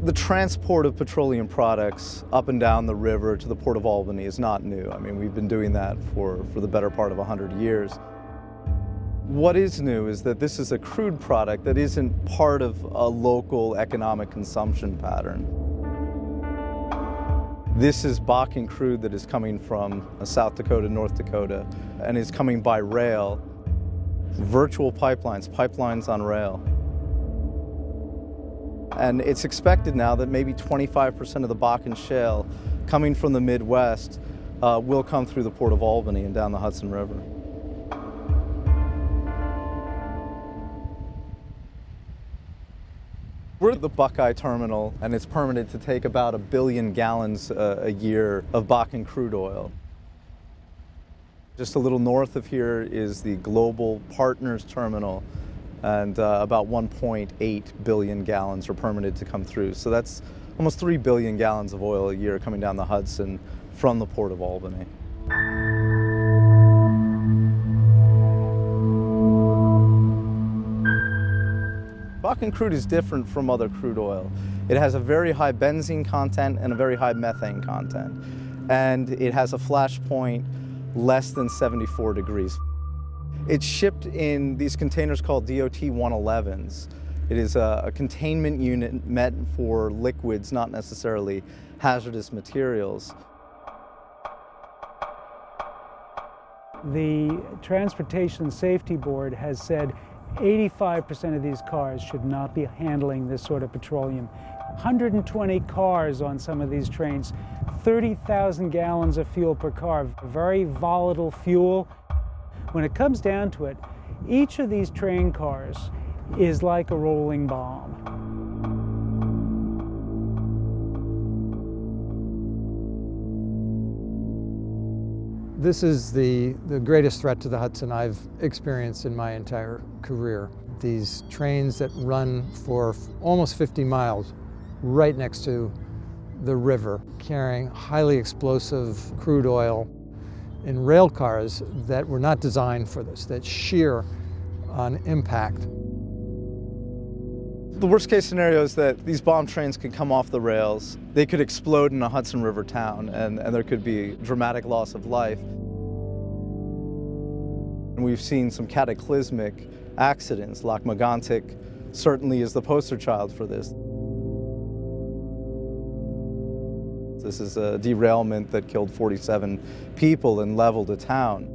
The transport of petroleum products up and down the river to the Port of Albany is not new. I mean, we've been doing that for the better part of 100 years. What is new is that this is a crude product that isn't part of a local economic consumption pattern. This is Bakken crude that is coming from South Dakota, North Dakota, and is coming by rail. Virtual pipelines on rail. And it's expected now that maybe 25% of the Bakken shale coming from the Midwest will come through the Port of Albany and down the Hudson River. We're at the Buckeye Terminal, and it's permitted to take about 1 billion gallons a year of Bakken crude oil. Just a little north of here is the Global Partners Terminal, and about 1.8 billion gallons are permitted to come through. So that's almost 3 billion gallons of oil a year coming down the Hudson from the Port of Albany. Bakken crude is different from other crude oil. It has a very high benzene content and a very high methane content. And it has a flash point less than 74 degrees. It's shipped in these containers called DOT 111s. It is a containment unit meant for liquids, not necessarily hazardous materials. The Transportation Safety Board has said 85% of these cars should not be handling this sort of petroleum. 120 cars on some of these trains, 30,000 gallons of fuel per car, very volatile fuel. When it comes down to it, each of these train cars is like a rolling bomb. This is the greatest threat to the Hudson I've experienced in my entire career. These trains that run for almost 50 miles right next to the river, carrying highly explosive crude oil in rail cars that were not designed for this, that shear on impact. The worst case scenario is that these bomb trains could come off the rails, they could explode in a Hudson River town, and there could be dramatic loss of life. And we've seen some cataclysmic accidents. Lac-Mégantic certainly is the poster child for this. This is a derailment that killed 47 people and leveled a town.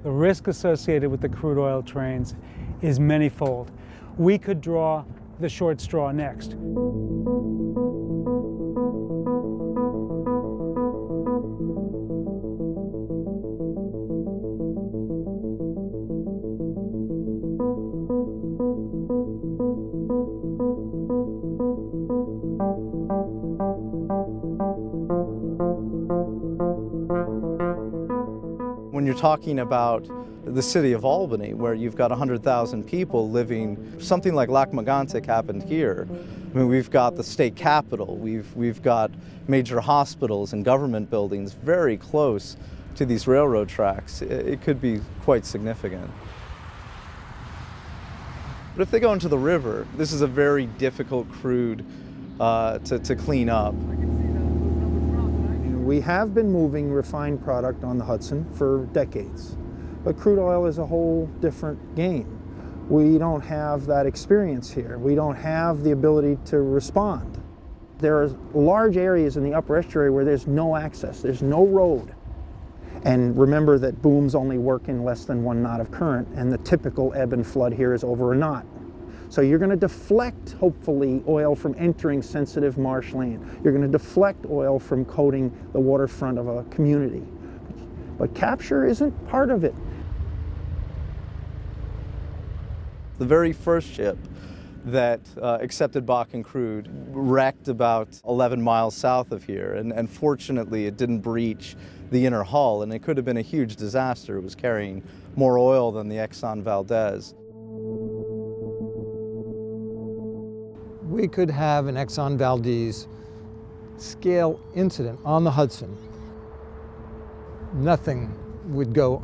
The risk associated with the crude oil trains is manyfold. We could draw the short straw next. When you're talking about the city of Albany, where you've got 100,000 people living, something like Lac-Mégantic happened here. I mean, we've got the state capitol, we've got major hospitals and government buildings very close to these railroad tracks. It could be quite significant. But if they go into the river, this is a very difficult crude to clean up. We have been moving refined product on the Hudson for decades, but crude oil is a whole different game. We don't have that experience here. We don't have the ability to respond. There are large areas in the upper estuary where there's no access, there's no road. And remember that booms only work in less than 1 knot of current, and the typical ebb and flood here is over a knot. So you're going to deflect, hopefully, oil from entering sensitive marshland. You're going to deflect oil from coating the waterfront of a community. But capture isn't part of it. The very first ship that accepted Bakken crude wrecked about 11 miles south of here, and fortunately it didn't breach the inner hull, and it could have been a huge disaster. It was carrying more oil than the Exxon Valdez. We could have an Exxon Valdez scale incident on the Hudson. Nothing would go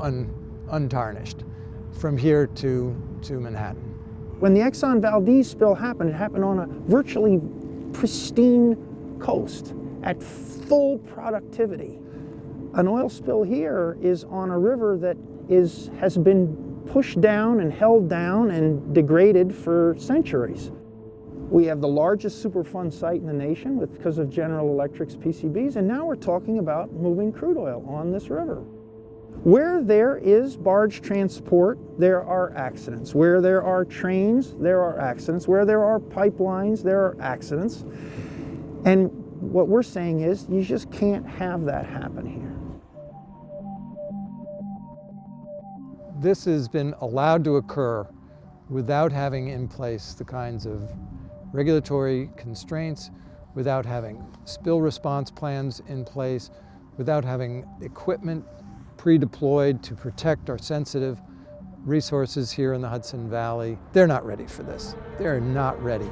untarnished from here to Manhattan. When the Exxon Valdez spill happened, it happened on a virtually pristine coast at full productivity. An oil spill here is on a river that has been pushed down and held down and degraded for centuries. We have the largest Superfund site in the nation because of General Electric's PCBs, and now we're talking about moving crude oil on this river. Where there is barge transport, there are accidents. Where there are trains, there are accidents. Where there are pipelines, there are accidents. And what we're saying is you just can't have that happen here. This has been allowed to occur without having in place the kinds of regulatory constraints, without having spill response plans in place, without having equipment pre-deployed to protect our sensitive resources here in the Hudson Valley. They're not ready for this. They're not ready.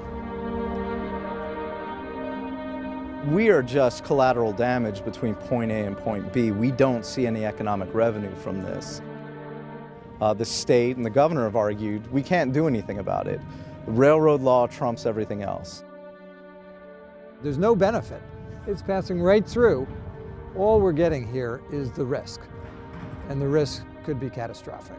We are just collateral damage between point A and point B. We don't see any economic revenue from this. The state and the governor have argued we can't do anything about it. The railroad law trumps everything else. There's no benefit. It's passing right through. All we're getting here is the risk, and the risk could be catastrophic.